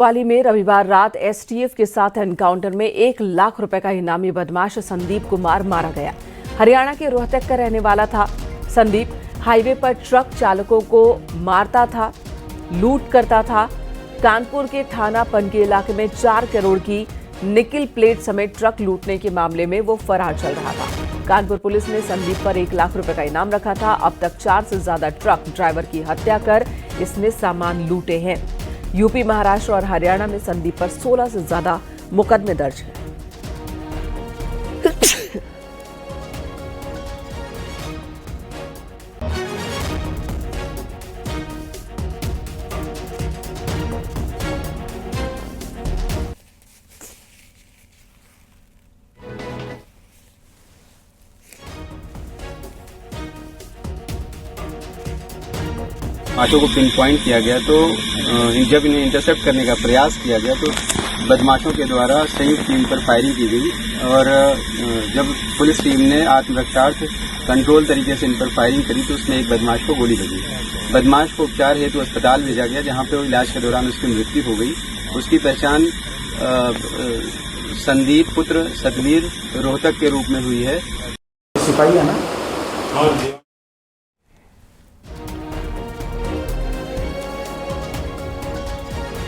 कोतवाली में रविवार रात एसटीएफ के साथ एनकाउंटर में 1 लाख रुपए का इनामी बदमाश संदीप कुमार मारा गया। हरियाणा के रोहतक का रहने वाला था संदीप। हाईवे पर ट्रक चालकों को मारता था, लूट करता था। कानपुर के थाना पनकी इलाके में 4 करोड़ की निकिल प्लेट समेत ट्रक लूटने के मामले में वो फरार चल रहा था। कानपुर पुलिस ने संदीप पर 1 लाख रुपए का इनाम रखा था। अब तक 4 से ज्यादा ट्रक ड्राइवर की हत्या कर इसने सामान लूटे हैं। यूपी, महाराष्ट्र और हरियाणा में संदीप पर 16 से ज्यादा मुकदमे दर्ज हैं। बदमाशों को पिन पॉइंट किया गया तो जब इन्हें इंटरसेप्ट करने का प्रयास किया गया तो बदमाशों के द्वारा संयुक्त टीम पर फायरिंग की गई और जब पुलिस टीम ने आत्मरक्षार्थ कंट्रोल तरीके से इन पर फायरिंग करी तो उसमें एक बदमाश को गोली लगी। बदमाश को उपचार हेतु अस्पताल भेजा गया, जहां पे वो इलाज के दौरान उसकी मृत्यु हो गई। उसकी पहचान संदीप पुत्र सतवीर रोहतक के रूप में हुई है। सिपाही है ना?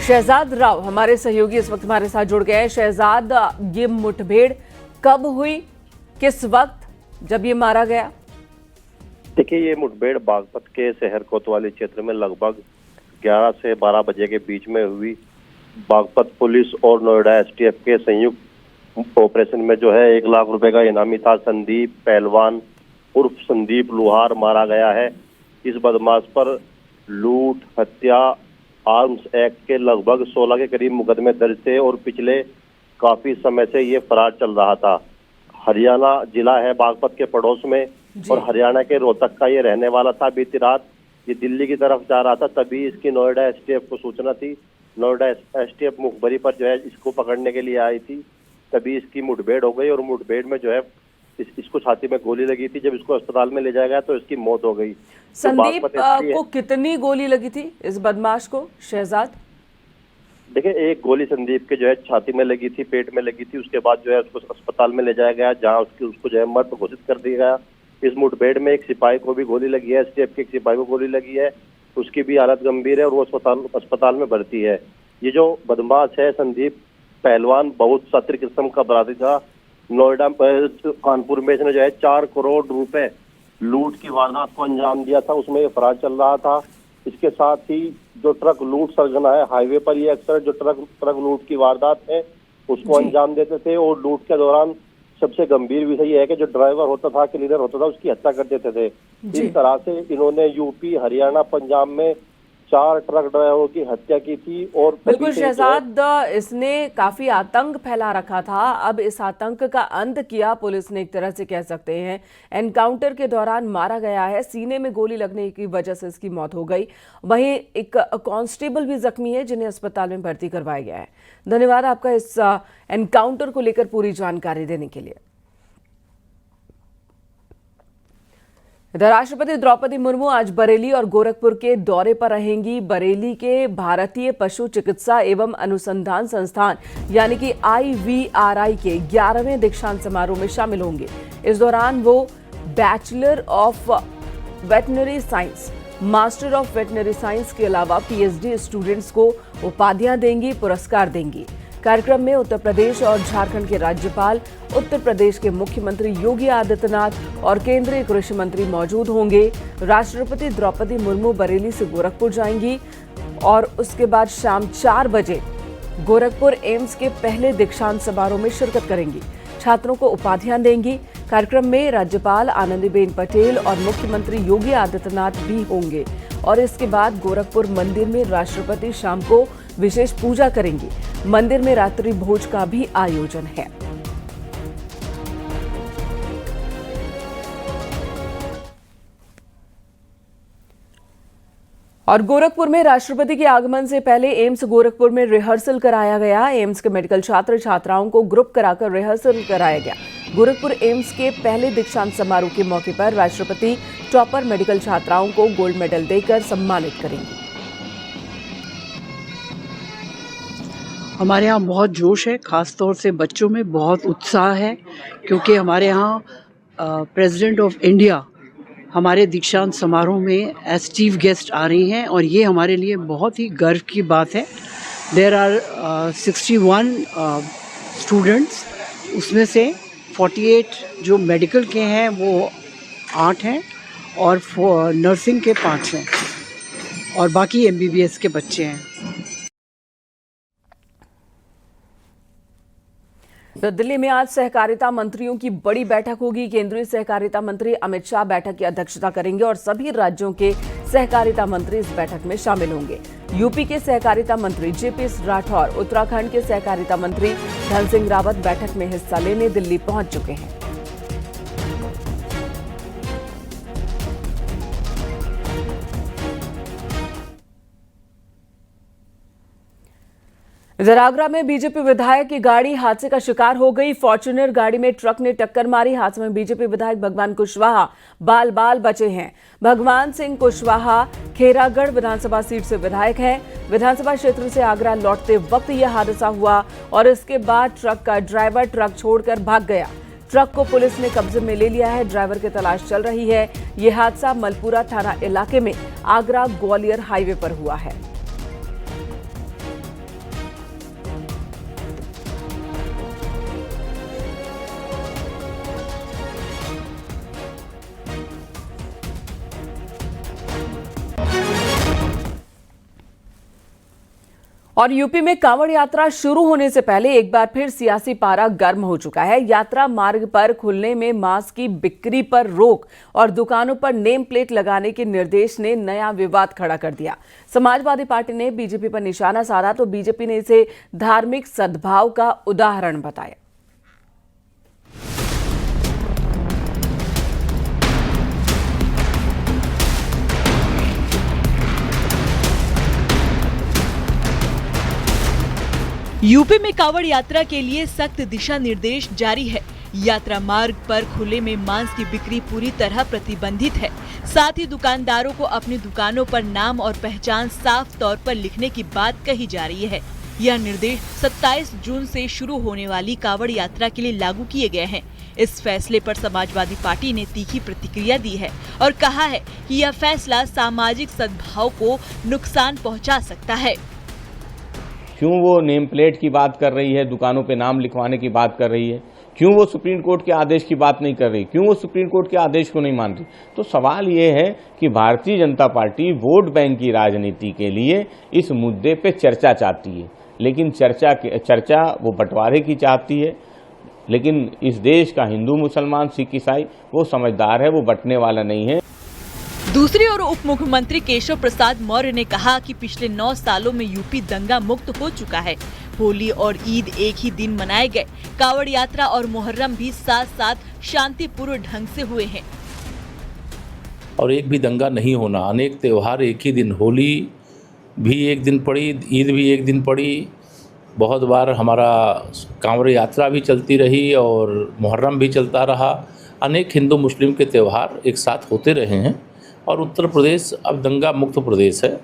शहजाद राव हमारे सहयोगी इस वक्त हमारे साथ जुड़ गए हैं। शहजाद, ये मुठभेड़ कब हुई, किस वक्त, जब ये मारा गया? देखिए, ये मुठभेड़ बागपत के शहर कोतवाली क्षेत्र में लगभग 11 से 12 बजे के बीच में हुई। बागपत पुलिस और नोएडा एसटीएफ के संयुक्त ऑपरेशन में जो है 1 लाख रुपए का इनामी था संदीप पहलवान उर्फ संदीप लुहार मारा गया है। इस बदमाश पर लूट, हत्या, आर्म्स एक्ट के लगभग 16 के करीब मुकदमे दर्ज थे और पिछले काफी समय से ये फरार चल रहा था। हरियाणा जिला है बागपत के पड़ोस में और हरियाणा के रोहतक का ये रहने वाला था। बीती रात ये दिल्ली की तरफ जा रहा था, तभी इसकी नोएडा एसटीएफ को सूचना थी। नोएडा एसटीएफ मुखबरी पर जो है इसको पकड़ने के लिए आई थी, तभी इसकी मुठभेड़ हो गई और मुठभेड़ में जो है इसको छाती में गोली लगी थी। जब इसको अस्पताल में ले जाया गया तो इसकी मौत हो गई। संदीप को कितनी गोली लगी थी, इस बदमाश को, शहजाद? देखिए, एक गोली संदीप के जो है छाती में लगी थी, पेट में लगी थी। उसके बाद जो है उसको अस्पताल में ले जाया गया, जहां उसको जो है मृत घोषित कर दिया गया। इस मुठभेड़ में एक सिपाही को भी गोली लगी है, एसटीएफ के एक सिपाही को गोली लगी है। उसकी भी हालत गंभीर है और वो अस्पताल में भर्ती है। ये जो बदमाश है संदीप पहलवान बहुत सत्र किस्म का अपराधी था। नोएडा कानपुर में इसने जो है 4 करोड़ रुपए लूट की वारदात को अंजाम दिया था, उसमें ये फरार चल रहा था। इसके साथ ही जो ट्रक लूट सरगना है हाईवे पर, ये अक्सर जो ट्रक लूट की वारदात है उसको अंजाम देते थे और लूट के दौरान सबसे गंभीर विषय ये है कि जो ड्राइवर होता था, क्लीनर होता था, उसकी हत्या कर देते थे। इस तरह से इन्होंने यूपी, हरियाणा, पंजाब में 4 ट्रक ड्राइवरों की हत्या की थी। और बिल्कुल शहजाद, इसने काफी आतंक फैला रखा था। अब इस आतंक का अंत किया पुलिस ने, एक तरह से कह सकते हैं। एनकाउंटर के दौरान मारा गया है, सीने में गोली लगने की वजह से इसकी मौत हो गई। वहीं एक कांस्टेबल भी जख्मी है, जिन्हें अस्पताल में भर्ती करवाया गया है। धन्यवाद आपका इस एनकाउंटर को लेकर पूरी जानकारी देने के लिए। इधर राष्ट्रपति द्रौपदी मुर्मू आज बरेली और गोरखपुर के दौरे पर रहेंगी। बरेली के भारतीय पशु चिकित्सा एवं अनुसंधान संस्थान यानी कि IVRI के 11वें दीक्षांत समारोह में शामिल होंगे। इस दौरान वो bachelor of veterinary science, master of veterinary science के अलावा PhD स्टूडेंट्स को उपाधियां देंगी, पुरस्कार देंगी। कार्यक्रम में उत्तर प्रदेश और झारखंड के राज्यपाल, उत्तर प्रदेश के मुख्यमंत्री योगी आदित्यनाथ और केंद्रीय कृषि मंत्री मौजूद होंगे। राष्ट्रपति द्रौपदी मुर्मू बरेली से गोरखपुर जाएंगी और उसके बाद शाम 4 बजे गोरखपुर एम्स के पहले दीक्षांत समारोह में शिरकत करेंगी। छात्रों को उपाधियां देंगी। कार्यक्रम में राज्यपाल आनंदीबेन पटेल और मुख्यमंत्री योगी आदित्यनाथ भी होंगे और इसके बाद गोरखपुर मंदिर में राष्ट्रपति शाम को विशेष पूजा करेंगी। मंदिर में रात्रि भोज का भी आयोजन है। और गोरखपुर में राष्ट्रपति के आगमन से पहले एम्स गोरखपुर में रिहर्सल कराया गया। एम्स के मेडिकल छात्र छात्राओं को ग्रुप कराकर रिहर्सल कराया गया। गोरखपुर एम्स के पहले दीक्षांत समारोह के मौके पर राष्ट्रपति टॉपर मेडिकल छात्राओं को गोल्ड मेडल देकर सम्मानित करेंगे। हमारे यहाँ बहुत जोश है, ख़ास तौर से बच्चों में बहुत उत्साह है, क्योंकि हमारे यहाँ प्रेसिडेंट ऑफ इंडिया हमारे दीक्षांत समारोह में एज चीफ गेस्ट आ रही हैं और ये हमारे लिए बहुत ही गर्व की बात है। देयर आर 61 स्टूडेंट्स, उसमें से 48 जो मेडिकल के हैं वो 8 हैं और नर्सिंग के 5 हैं और बाकी MBBS के बच्चे हैं। तो दिल्ली में आज सहकारिता मंत्रियों की बड़ी बैठक होगी। केंद्रीय सहकारिता मंत्री अमित शाह बैठक की अध्यक्षता करेंगे और सभी राज्यों के सहकारिता मंत्री इस बैठक में शामिल होंगे। यूपी के सहकारिता मंत्री JP राठौर, उत्तराखंड के सहकारिता मंत्री धन सिंह रावत बैठक में हिस्सा लेने दिल्ली पहुंच चुके हैं। इधर आगरा में बीजेपी विधायक की गाड़ी हादसे का शिकार हो गई। फॉर्च्यूनर गाड़ी में ट्रक ने टक्कर मारी। हादसे में बीजेपी विधायक भगवान कुशवाहा बाल बाल बचे हैं। भगवान सिंह कुशवाहा खेरागढ़ विधानसभा सीट से विधायक हैं। विधानसभा क्षेत्र से आगरा लौटते वक्त यह हादसा हुआ और इसके बाद ट्रक का ड्राइवर ट्रक छोड़कर भाग गया। ट्रक को पुलिस ने कब्जे में ले लिया है। ड्राइवर की तलाश चल रही है। यह हादसा मलपुरा थाना इलाके में आगरा ग्वालियर हाईवे पर हुआ है। और यूपी में कांवड़ यात्रा शुरू होने से पहले एक बार फिर सियासी पारा गर्म हो चुका है। यात्रा मार्ग पर खुलने में मास्क की बिक्री पर रोक और दुकानों पर नेम प्लेट लगाने के निर्देश ने नया विवाद खड़ा कर दिया। समाजवादी पार्टी ने बीजेपी पर निशाना साधा तो बीजेपी ने इसे धार्मिक सद्भाव का उदाहरण बताया। यूपी में कांवड़ यात्रा के लिए सख्त दिशा निर्देश जारी है। यात्रा मार्ग पर खुले में मांस की बिक्री पूरी तरह प्रतिबंधित है। साथ ही दुकानदारों को अपनी दुकानों पर नाम और पहचान साफ तौर पर लिखने की बात कही जा रही है। यह निर्देश 27 जून से शुरू होने वाली कांवड़ यात्रा के लिए लागू किए गए हैं। इस फैसले पर समाजवादी पार्टी ने तीखी प्रतिक्रिया दी है और कहा है कि यह फैसला सामाजिक सद्भाव को नुकसान पहुँचा सकता है। क्यों वो नेम प्लेट की बात कर रही है, दुकानों पे नाम लिखवाने की बात कर रही है? क्यों वो सुप्रीम कोर्ट के आदेश की बात नहीं कर रही? क्यों वो सुप्रीम कोर्ट के आदेश को नहीं मान रही? तो सवाल ये है कि Bharatiya Janata party vote bank की राजनीति के लिए इस मुद्दे पे चर्चा चाहती है, लेकिन चर्चा वो बंटवारे की चाहती है। लेकिन इस देश का हिंदू, मुसलमान, सिख, ईसाई वो समझदार है, वो बंटने वाला नहीं है। दूसरी ओर उप मुख्यमंत्री केशव प्रसाद मौर्य ने कहा कि पिछले 9 सालों में यूपी दंगा मुक्त हो चुका है। होली और ईद एक ही दिन मनाए गए। कांवड़ यात्रा और मुहर्रम भी साथ साथ शांतिपूर्ण ढंग से हुए हैं और एक भी दंगा नहीं होना। अनेक त्योहार एक ही दिन, होली भी एक दिन पड़ी, ईद भी एक दिन पड़ी। बहुत बार हमारा कांवड़ यात्रा भी चलती रही और मुहर्रम भी चलता रहा। अनेक हिंदू मुस्लिम के त्यौहार एक साथ होते रहे हैं और उत्तर प्रदेश अब दंगा मुक्त प्रदेश है।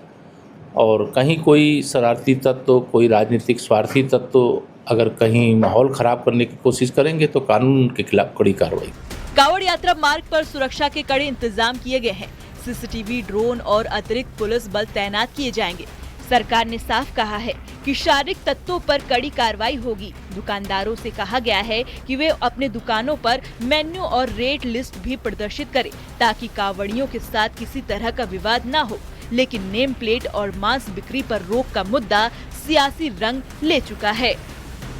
और कहीं कोई शरारती तत्व, कोई राजनीतिक स्वार्थी तत्व अगर कहीं माहौल खराब करने की कोशिश करेंगे तो कानून के खिलाफ कड़ी कार्रवाई। कांवड़ यात्रा मार्ग पर सुरक्षा के कड़े इंतजाम किए गए हैं। CCTV, ड्रोन और अतिरिक्त पुलिस बल तैनात किए जाएंगे। सरकार ने साफ कहा है कि शारीरिक तत्वों पर कड़ी कार्रवाई होगी। दुकानदारों से कहा गया है कि वे अपने दुकानों पर मेन्यू और रेट लिस्ट भी प्रदर्शित करें ताकि कांवड़ियों के साथ किसी तरह का विवाद न हो। लेकिन नेम प्लेट और मांस बिक्री पर रोक का मुद्दा सियासी रंग ले चुका है।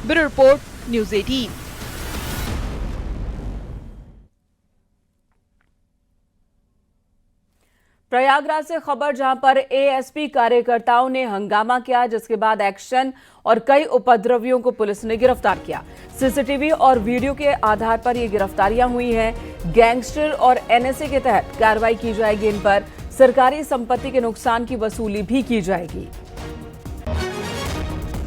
Bureau report, news 18। प्रयागराज से खबर, जहां पर ASP कार्यकर्ताओं ने हंगामा किया, जिसके बाद एक्शन और कई उपद्रवियों को पुलिस ने गिरफ्तार किया। CCTV और वीडियो के आधार पर ये गिरफ्तारियां हुई हैं। गैंगस्टर और NSA के तहत कार्रवाई की जाएगी। इन पर सरकारी संपत्ति के नुकसान की वसूली भी की जाएगी।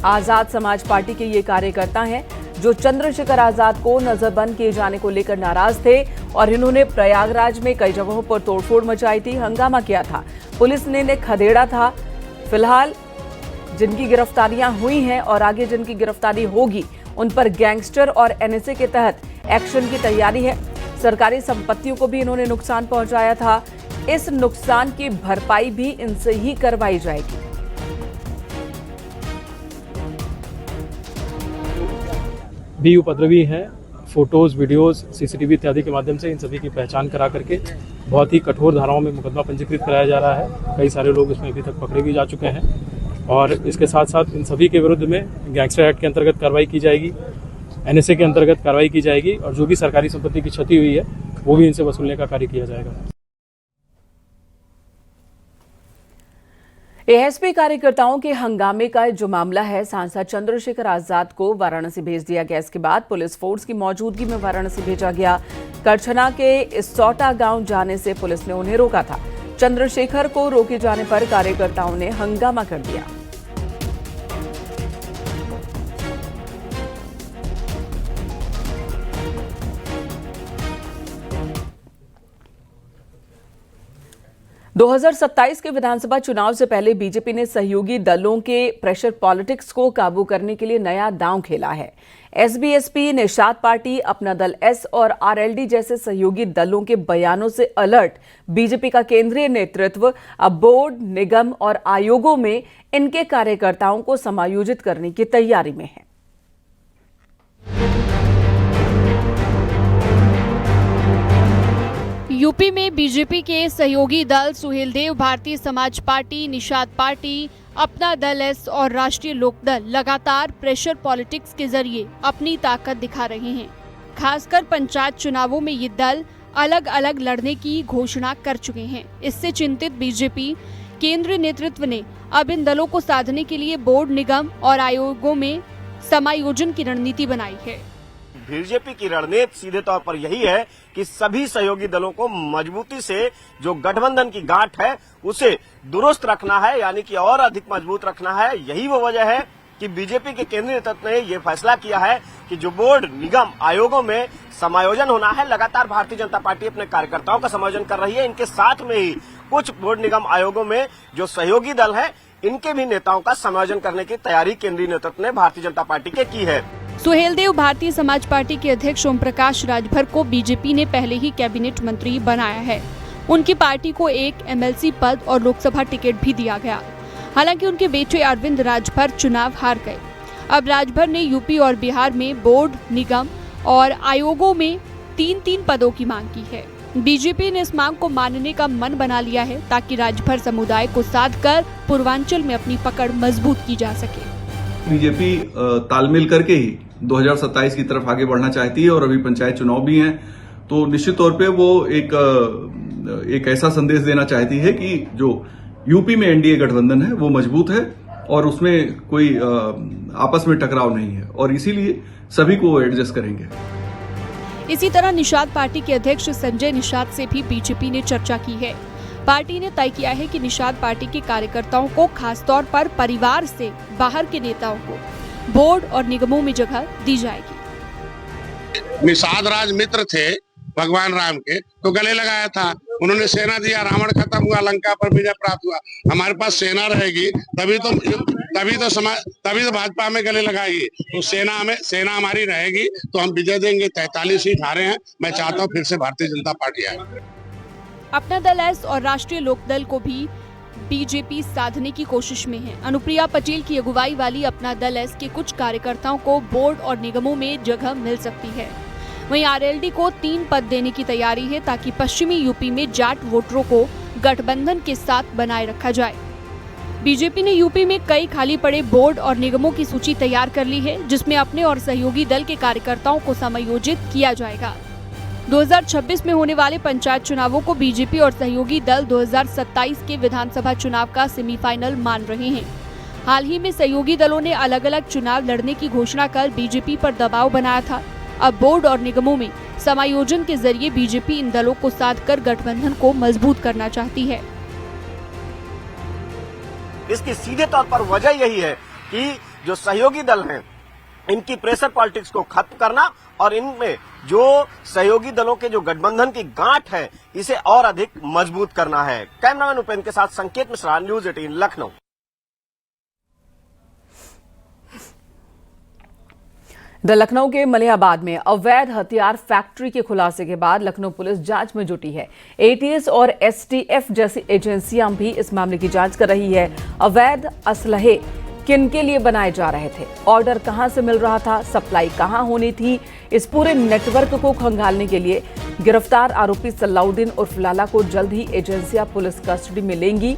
आजाद समाज पार्टी के ये कार्यकर्ता हैं जो चंद्रशेखर आजाद को नजरबंद किए जाने को लेकर नाराज थे और इन्होंने प्रयागराज में कई जगहों पर तोड़फोड़ मचाई थी, हंगामा किया था। पुलिस ने इन्हें खदेड़ा था। फिलहाल जिनकी गिरफ्तारियां हुई हैं और आगे जिनकी गिरफ्तारी होगी उन पर गैंगस्टर और एनएसए के तहत एक्शन की तैयारी है। सरकारी संपत्तियों को भी इन्होंने नुकसान पहुंचाया था। इस नुकसान की भरपाई भी इनसे ही करवाई जाएगी। भी उपद्रवी हैं, फोटोज, वीडियोस, सीसीटीवी इत्यादि के माध्यम से इन सभी की पहचान करा करके बहुत ही कठोर धाराओं में मुकदमा पंजीकृत कराया जा रहा है। कई सारे लोग इसमें अभी तक पकड़े भी जा चुके हैं और इसके साथ साथ इन सभी के विरुद्ध में गैंगस्टर एक्ट के अंतर्गत कार्रवाई की जाएगी, एनएसए के अंतर्गत कार्रवाई की जाएगी और जो भी सरकारी संपत्ति की क्षति हुई है वो भी इनसे वसूलने का कार्य किया जाएगा। एएसपी कार्यकर्ताओं के हंगामे का जो मामला है, सांसद चंद्रशेखर आजाद को वाराणसी भेज दिया गया। इसके बाद पुलिस फोर्स की मौजूदगी में वाराणसी भेजा गया। करछना के इसौटा गांव जाने से पुलिस ने उन्हें रोका था। चंद्रशेखर को रोके जाने पर कार्यकर्ताओं ने हंगामा कर दिया। दो 2027 के विधानसभा चुनाव से पहले बीजेपी ने सहयोगी दलों के प्रेशर पॉलिटिक्स को काबू करने के लिए नया दांव खेला है। एसबीएसपी, निषाद पार्टी, अपना दल एस और आरएलडी जैसे सहयोगी दलों के बयानों से अलर्ट बीजेपी का केंद्रीय नेतृत्व अब बोर्ड, निगम और आयोगों में इनके कार्यकर्ताओं को समायोजित करने की तैयारी में है। यूपी में बीजेपी के सहयोगी दल सुहेलदेव भारतीय समाज पार्टी, निषाद पार्टी, अपना दल एस और राष्ट्रीय लोकदल लगातार प्रेशर पॉलिटिक्स के जरिए अपनी ताकत दिखा रहे हैं। खासकर पंचायत चुनावों में ये दल अलग अलग लड़ने की घोषणा कर चुके हैं। इससे चिंतित बीजेपी केंद्रीय नेतृत्व ने अब इन दलों को साधने के लिए बोर्ड, निगम और आयोगों में समायोजन की रणनीति बनाई है। बीजेपी की रणनीति सीधे तौर पर यही है कि सभी सहयोगी दलों को मजबूती से जो गठबंधन की गांठ है उसे दुरुस्त रखना है, यानी कि और अधिक मजबूत रखना है। यही वो वजह है कि बीजेपी के केंद्रीय नेतृत्व ने ये फैसला किया है कि जो बोर्ड, निगम, आयोगों में समायोजन होना है, लगातार भारतीय जनता पार्टी अपने कार्यकर्ताओं का समायोजन कर रही है। इनके साथ में ही कुछ बोर्ड, निगम, आयोगों में जो सहयोगी दल है इनके भी नेताओं का समायोजन करने की तैयारी केंद्रीय नेतृत्व ने भारतीय जनता पार्टी के की है। सुहेलदेव भारतीय समाज पार्टी के अध्यक्ष ओम प्रकाश राजभर को बीजेपी ने पहले ही कैबिनेट मंत्री बनाया है। उनकी पार्टी को एक एमएलसी पद और लोकसभा टिकट भी दिया गया। हालांकि उनके बेटे अरविंद राजभर चुनाव हार गए। अब राजभर ने यूपी और बिहार में बोर्ड, निगम और आयोगों में 3-3 पदों की मांग की है। बीजेपी ने इस मांग को मानने का मन बना लिया है ताकि राजभर समुदाय को साध कर पूर्वांचल में अपनी पकड़ मजबूत की जा सके। बीजेपी तालमेल करके ही 2027 की तरफ आगे बढ़ना चाहती है और अभी पंचायत चुनाव भी हैं, तो निश्चित तौर पे वो एक ऐसा संदेश देना चाहती है कि जो यूपी में एनडीए गठबंधन है वो मजबूत है और उसमें कोई आपस में टकराव नहीं है और इसीलिए सभी को एडजस्ट करेंगे। इसी तरह निषाद पार्टी के अध्यक्ष संजय निषाद से भी बीजेपी ने चर्चा की है। पार्टी ने तय किया है कि निषाद पार्टी के कार्यकर्ताओं को खासतौर पर परिवार से बाहर के नेताओं को बोर्ड और निगमों में जगह दी जाएगी। निषाद राज मित्र थे भगवान राम के, तो गले लगाया था, उन्होंने सेना दिया, रावण खत्म हुआ, लंका पर विजय प्राप्त हुआ। हमारे पास सेना रहेगी तभी तो भाजपा में गले लगाएगी। तो सेना हमारी रहेगी तो हम विजय देंगे। 43 सीट हारे हैं, मैं चाहता हूँ फिर से भारतीय जनता पार्टी आए। अपना दल एस और राष्ट्रीय लोकदल को भी बीजेपी साधने की कोशिश में है। अनुप्रिया पटेल की अगुवाई वाली अपना दल एस के कुछ कार्यकर्ताओं को बोर्ड और निगमों में जगह मिल सकती है। वहीं आरएलडी को 3 पद देने की तैयारी है ताकि पश्चिमी यूपी में जाट वोटरों को गठबंधन के साथ बनाए रखा जाए। बीजेपी ने यूपी में कई खाली पड़े बोर्ड और निगमों की सूची तैयार कर ली है, जिसमें अपने और सहयोगी दल के कार्यकर्ताओं को समायोजित किया जाएगा। 2026 में होने वाले पंचायत चुनावों को बीजेपी और सहयोगी दल 2027 के विधानसभा चुनाव का सेमीफाइनल मान रहे हैं। हाल ही में सहयोगी दलों ने अलग अलग चुनाव लड़ने की घोषणा कर बीजेपी पर दबाव बनाया था। अब बोर्ड और निगमों में समायोजन के जरिए बीजेपी इन दलों को साधकर गठबंधन को मजबूत करना चाहती है। इसकी सीधे तौर पर वजह यही है कि जो सहयोगी दल हैं इनकी प्रेशर पॉलिटिक्स को खत्म करना और इनमें जो सहयोगी दलों के जो गठबंधन की गांठ है इसे और अधिक मजबूत करना है। कैमरामैन उपेंद्र के साथ संकेत मिश्रा, न्यूज़ 18 लखनऊ। इधर लखनऊ के मलिहाबाद में अवैध हथियार फैक्ट्री के खुलासे के बाद लखनऊ पुलिस जांच में जुटी है। एटीएस और एसटीएफ जैसी एजेंसियां भी इस मामले की जांच कर रही है। अवैध असलहे किन के लिए बनाए जा रहे थे, ऑर्डर कहां से मिल रहा था, सप्लाई कहां होनी थी, इस पूरे नेटवर्क को खंगालने के लिए गिरफ्तार आरोपी सलाउद्दीन उर्फ लाला को जल्द ही एजेंसियां पुलिस कस्टडी में लेंगी।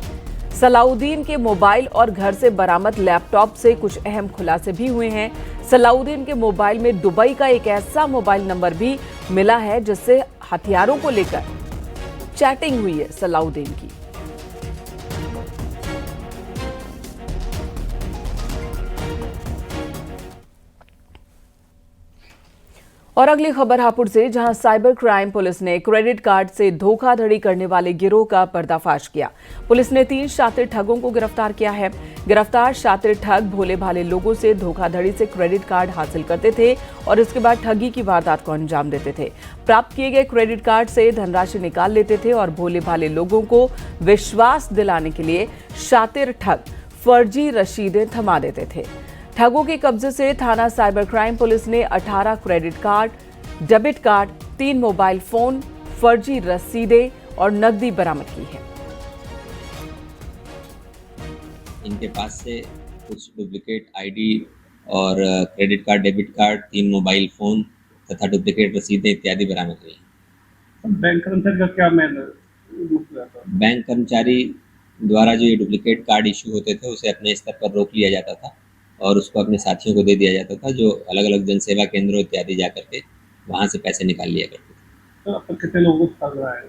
सलाउद्दीन के मोबाइल और घर से बरामद लैपटॉप से कुछ अहम खुलासे भी हुए हैं। सलाउद्दीन के मोबाइल में दुबई का एक ऐसा मोबाइल नंबर भी मिला है जिससे हथियारों को लेकर चैटिंग हुई है सलाउद्दीन की। और अगली खबर हापुड़ से, जहां साइबर क्राइम पुलिस ने क्रेडिट कार्ड से धोखाधड़ी करने वाले गिरोह का पर्दाफाश किया। पुलिस ने 3 शातिर ठगों को गिरफ्तार किया है। गिरफ्तार शातिर ठग भोले भाले लोगों से धोखाधड़ी से क्रेडिट कार्ड हासिल करते थे और इसके बाद ठगी की वारदात को अंजाम देते थे। प्राप्त किए गए क्रेडिट कार्ड से धनराशि निकाल लेते थे और भोले भाले लोगों को विश्वास दिलाने के लिए शातिर ठग फर्जी रसीदें थमा देते थे। ठगों के कब्जे से थाना साइबर क्राइम पुलिस ने 18 credit card, debit card, 3 mobile phone, फर्जी रसीदें और नकदी बरामद की है। इनके पास से कुछ डुप्लीकेट आईडी और credit card, debit card, 3 mobile phone तथा डुप्लीकेट रसीदें इत्यादि बरामद हुई। बैंक कर्मचारी का क्या बैंक कर्मचारी द्वारा जो ये डुप्लीकेट कार्ड इशू होते थे उसे अपने स्तर पर रोक लिया जाता था और उसको अपने साथियों को दे दिया जाता था, जो अलग अलग जनसेवा केंद्रों इत्यादि जा करके वहां से पैसे निकाल लिया करते थे। तो कितने लोगों को पकड़ा है?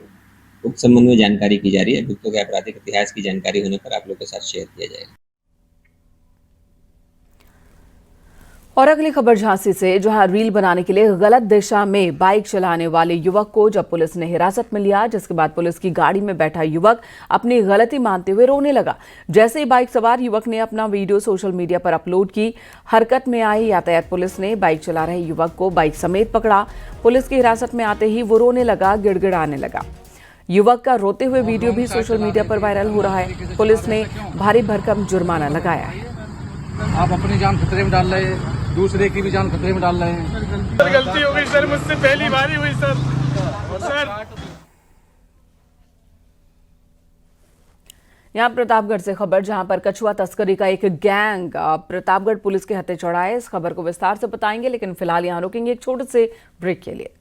उक्त संबंध में जानकारी की जा रही है। अभियुक्तों के आपराधिक इतिहास की जानकारी होने पर आप लोगों के साथ शेयर किया जाएगा। और अगली खबर झांसी से, जहां रील बनाने के लिए गलत दिशा में बाइक चलाने वाले युवक को जब पुलिस ने हिरासत में लिया, जिसके बाद पुलिस की गाड़ी में बैठा युवक अपनी गलती मानते हुए रोने लगा। जैसे ही बाइक सवार युवक ने अपना वीडियो सोशल मीडिया पर अपलोड की, हरकत में आई यातायात पुलिस ने बाइक चला रहे युवक को बाइक समेत पकड़ा। पुलिस की हिरासत में आते ही वो रोने लगा, गिड़गिड़ाने लगा। युवक का रोते हुए वीडियो भी सोशल मीडिया पर वायरल हो रहा है। पुलिस ने भारी भरकम जुर्माना लगाया है। आप अपनी जान खतरे में डाल रहे हैं, दूसरे की भी जान खतरे में डाल रहे हैं। गलती हो गई सर, मुझसे पहली बार ही हुई सर। यहाँ प्रतापगढ़ से खबर, जहां पर कछुआ तस्करी का एक गैंग प्रतापगढ़ पुलिस के हत्थे चढ़ा है। इस खबर को विस्तार से बताएंगे, लेकिन फिलहाल यहाँ रुकेंगे एक छोटे से ब्रेक के लिए।